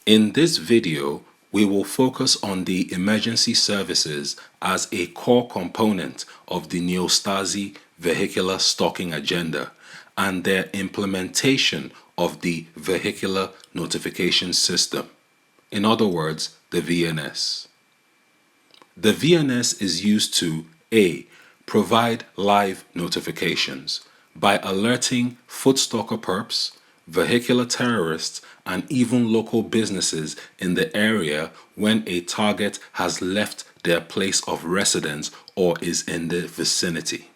In this video, we will focus on the emergency services as a core component of the Neostasi vehicular stalking agenda and their implementation of the Vehicular Notification System, in other words, the VNS. The VNS is used to A. Provide live notifications by alerting footstalker perps, vehicular terrorists, and even local businesses in the area when a target has left their place of residence or is in the vicinity.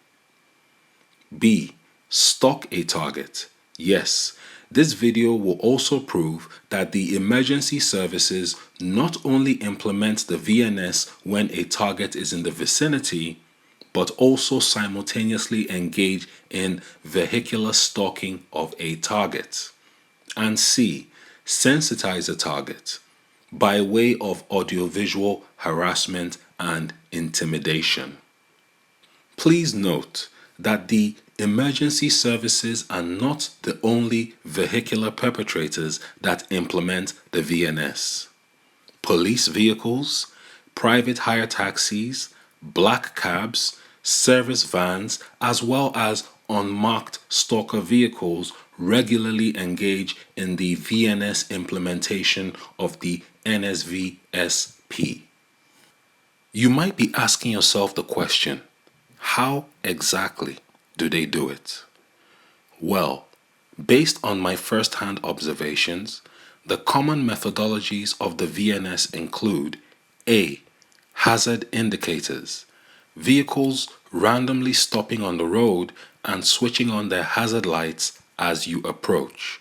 B. Stalk a target. Yes, this video will also prove that the emergency services not only implement the VNS when a target is in the vicinity, but also simultaneously engage in vehicular stalking of a target. And C. Sensitize a target by way of audiovisual harassment and intimidation. Please note that the emergency services are not the only vehicular perpetrators that implement the VNS. Police vehicles, private hire taxis, black cabs, service vans, as well as unmarked stalker vehicles regularly engage in the VNS implementation of the NSVSP. You might be asking yourself the question, how exactly do they do it? Well, based on my first-hand observations, the common methodologies of the VNS include A. Hazard indicators. Vehicles randomly stopping on the road and switching on their hazard lights as you approach.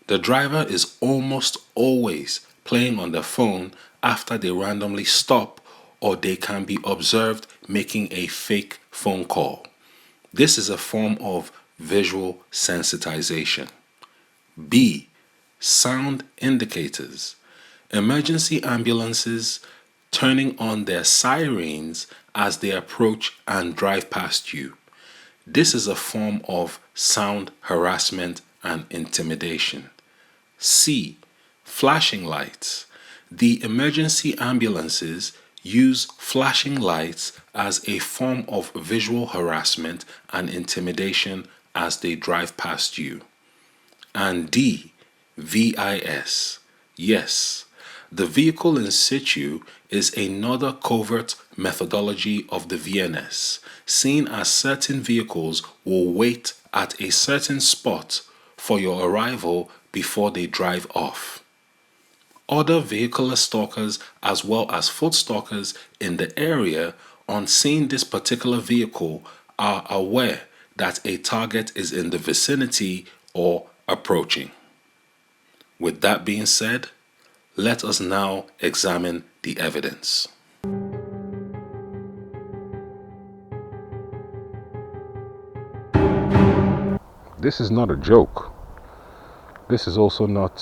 The driver is almost always playing on their phone after they randomly stop, or they can be observed making a fake phone call. This is a form of visual sensitization. B. Sound indicators. Emergency ambulances turning on their sirens as they approach and drive past you. This is a form of sound harassment and intimidation. C. Flashing lights. The emergency ambulances use flashing lights as a form of visual harassment and intimidation as they drive past you. And D. VIS. Yes, the vehicle in situ is another covert methodology of the VNS, seen as certain vehicles will wait at a certain spot for your arrival before they drive off. Other vehicular stalkers as well as foot stalkers in the area on seeing this particular vehicle are aware that a target is in the vicinity or approaching. With that being said, let us now examine the evidence. This is not a joke. This is also not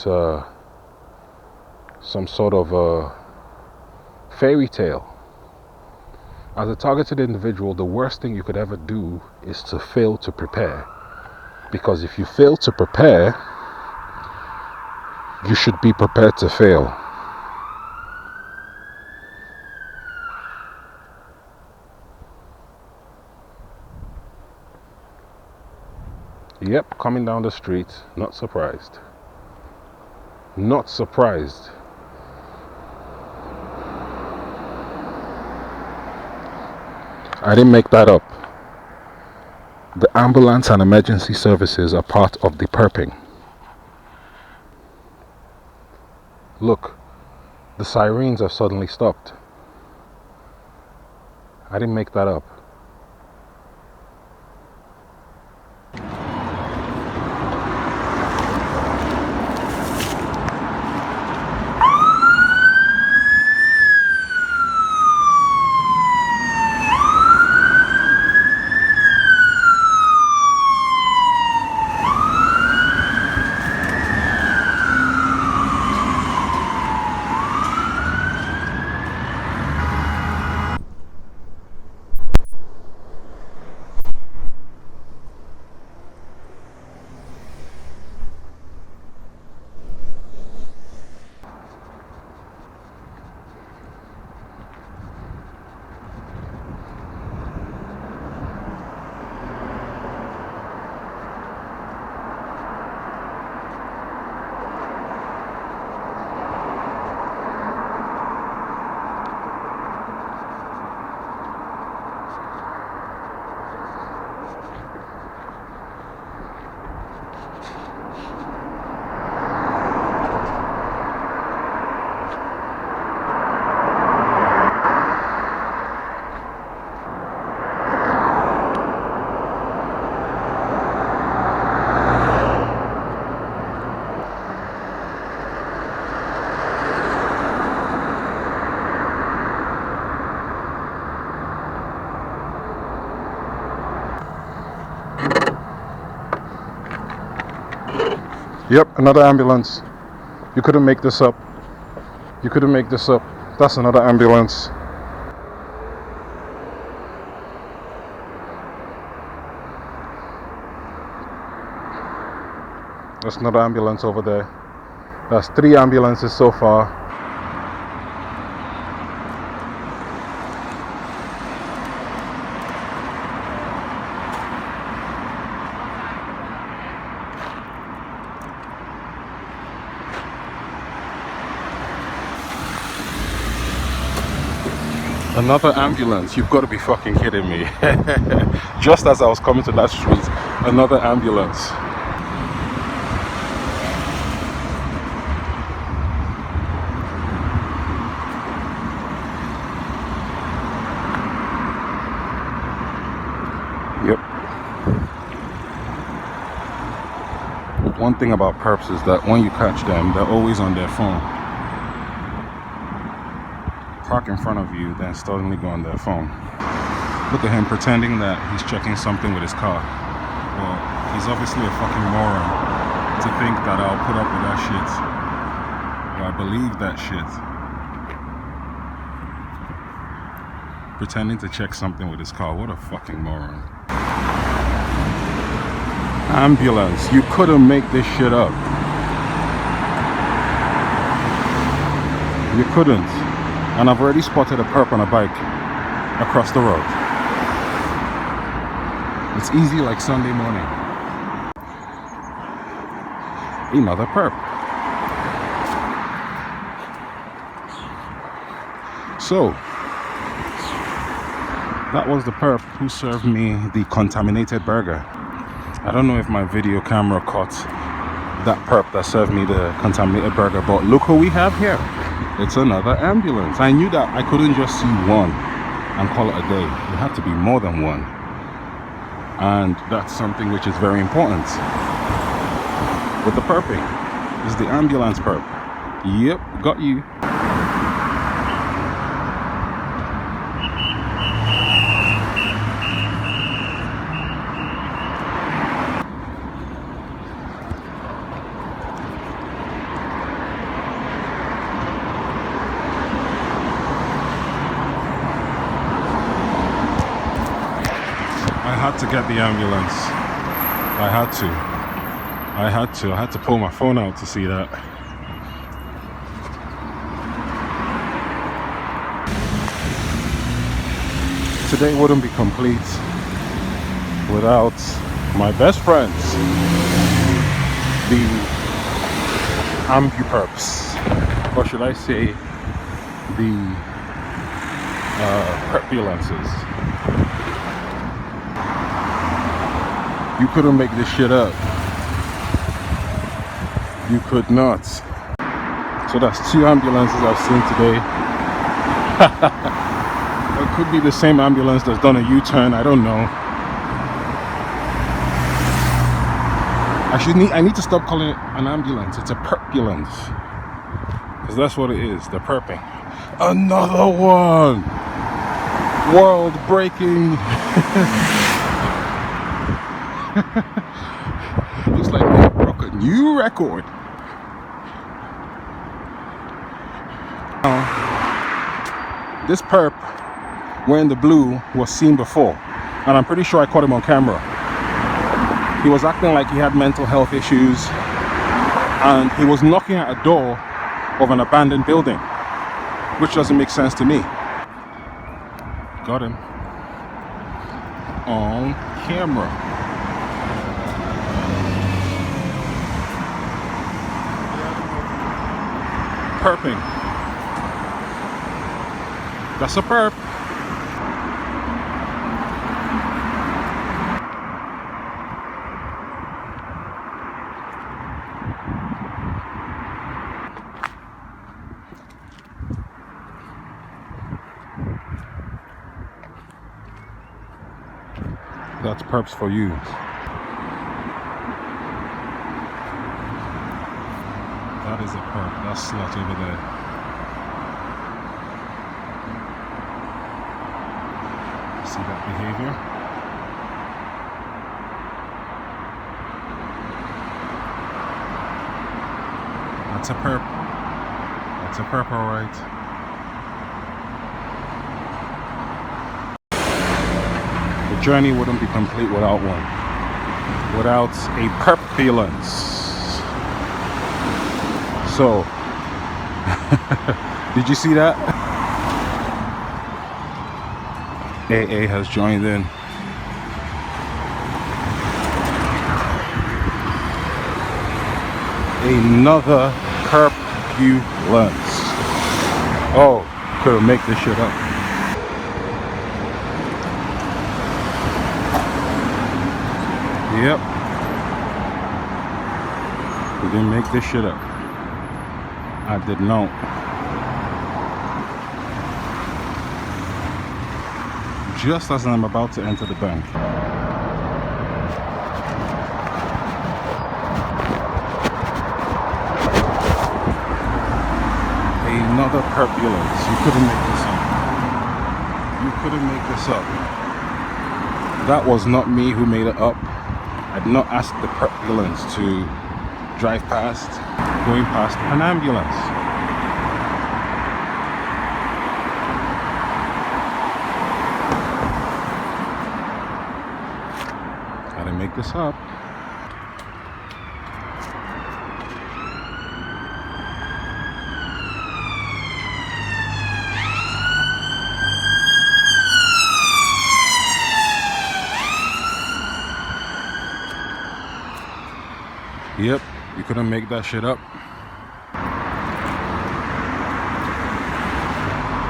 some sort of a fairy tale. As a targeted individual, the worst thing you could ever do is to fail to prepare. Because if you fail to prepare, you should be prepared to fail. Yep, coming down the street, not surprised. Not surprised. I didn't make that up. The ambulance and emergency services are part of the perping. Look, the sirens have suddenly stopped. I didn't make that up. Yep, another ambulance. You couldn't make this up. You couldn't make this up. That's another ambulance. That's another ambulance over there. That's 3 ambulances so far. Another ambulance. You've got to be fucking kidding me. Just as I was coming to that street, another ambulance. Yep. One thing about perps is that when you catch them, they're always on their phone. Park in front of you, then suddenly go on their phone. Look at him pretending that he's checking something with his car. Well, he's obviously a fucking moron to think that I'll put up with that shit. Or I believe that shit. Pretending to check something with his car. What a fucking moron. Ambulance. You couldn't make this shit up. You couldn't. And I've already spotted a perp on a bike across the road. It's easy like Sunday morning. Another perp. So, that was the perp who served me the contaminated burger. I don't know if my video camera caught that perp that served me the contaminated burger, but look who we have here. It's another ambulance. I knew that I couldn't just see one and call it a day. It had to be more than one. And that's something which is very important. With the perping, is the ambulance perp. Yep, got you. I had to get the ambulance. I had to pull my phone out to see that. Today wouldn't be complete without my best friends, the ambuperps, or should I say the perpulances. You couldn't make this shit up. You could not. So that's 2 ambulances I've seen today. It could be the same ambulance that's done a U-turn, I don't know. I need to stop calling it an ambulance. It's a perpulance. Because that's what it is, they're perping. Another one! World breaking. Looks like they broke a new record. This perp wearing the blue was seen before, and I'm pretty sure I caught him on camera. He was acting like he had mental health issues, and he was knocking at a door of an abandoned building, which doesn't make sense to me. Got him on camera. Perping. That's a perp. That's perps for you. That is a perp. That's slot over there. See that behavior? That's a perp. That's a perp, alright. The journey wouldn't be complete without one. Without a perpulence. So, did you see that? AA has joined in. Another perpulence. Oh, couldn't make this shit up. Yep. We didn't make this shit up. I did not. Just as I'm about to enter the bank. Another perpulence. You couldn't make this up. You couldn't make this up. That was not me who made it up. I did not ask the perpulence to drive past, going past an ambulance. I didn't make this up. Yep, you couldn't make that shit up.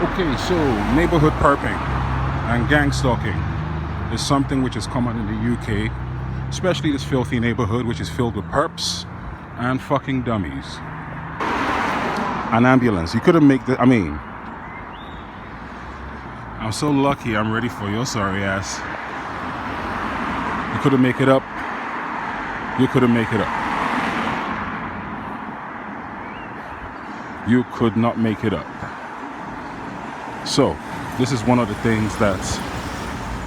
Okay, so neighborhood perping and gang stalking is something which is common in the UK, especially this filthy neighborhood which is filled with perps and fucking dummies. An ambulance, you couldn't make the, I mean, I'm so lucky I'm ready for your sorry ass. You couldn't make it up. You couldn't make it up. You could not make it up. So, this is one of the things that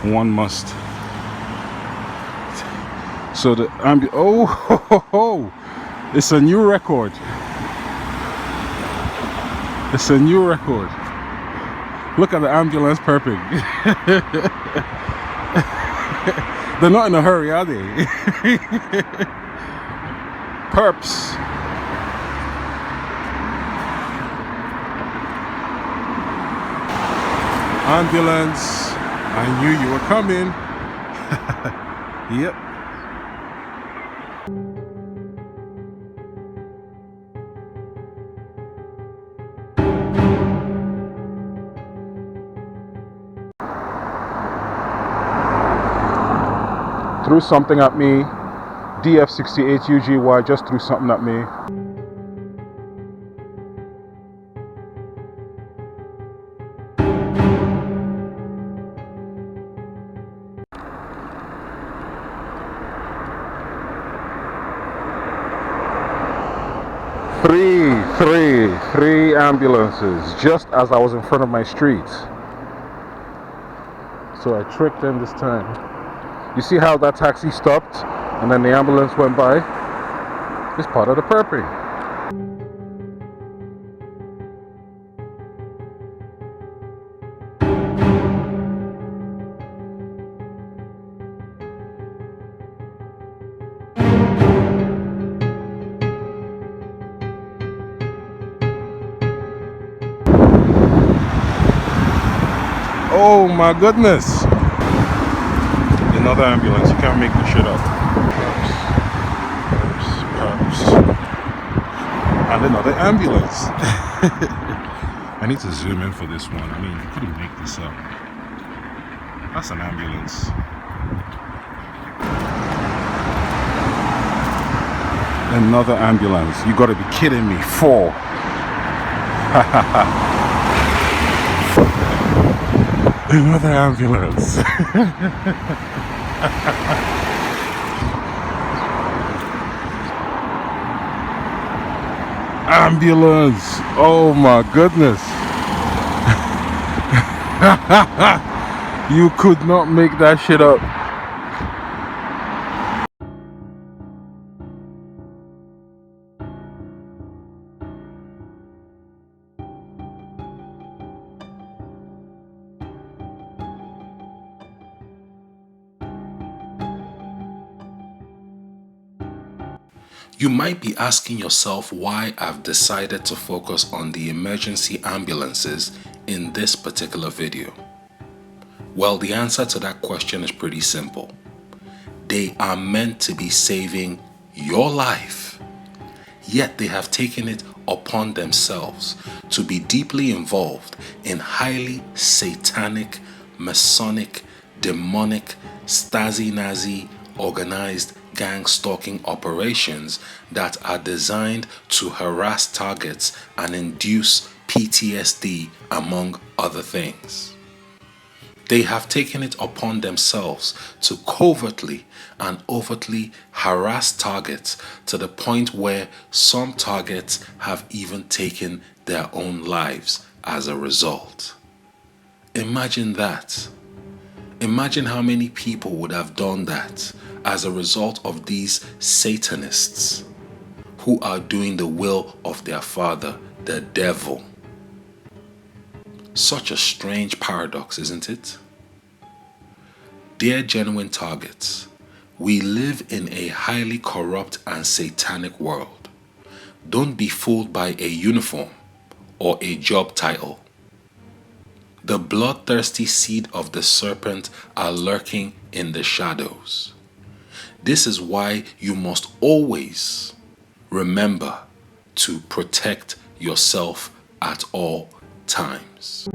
one must. So the oh ho, ho, ho. It's a new record. It's a new record. Look at the ambulance perping. They're not in a hurry, are they? Perps. Ambulance. I knew you were coming. Yep. Threw something at me. DF68 UGY just threw something at me. Three ambulances just as I was in front of my street. So I tricked them this time. You see how that taxi stopped and then the ambulance went by? It's part of the perping. Oh my goodness! Another ambulance, you can't make this shit up. Perps. And another ambulance. I need to zoom in for this one. I mean, you couldn't make this up. That's an ambulance. Another ambulance. You gotta be kidding me. 4. Another ambulance. Ambulance. Oh my goodness. You could not make that shit up. You might be asking yourself why I've decided to focus on the emergency ambulances in this particular video. Well, the answer to that question is pretty simple. They are meant to be saving your life, yet they have taken it upon themselves to be deeply involved in highly satanic, Masonic, demonic, Stasi-Nazi organized gang stalking operations that are designed to harass targets and induce PTSD, among other things. They have taken it upon themselves to covertly and overtly harass targets to the point where some targets have even taken their own lives as a result. Imagine that. Imagine how many people would have done that as a result of these Satanists who are doing the will of their father, the devil. Such a strange paradox, isn't it? Dear genuine targets, we live in a highly corrupt and satanic world. Don't be fooled by a uniform or a job title. The bloodthirsty seed of the serpent are lurking in the shadows. This is why you must always remember to protect yourself at all times.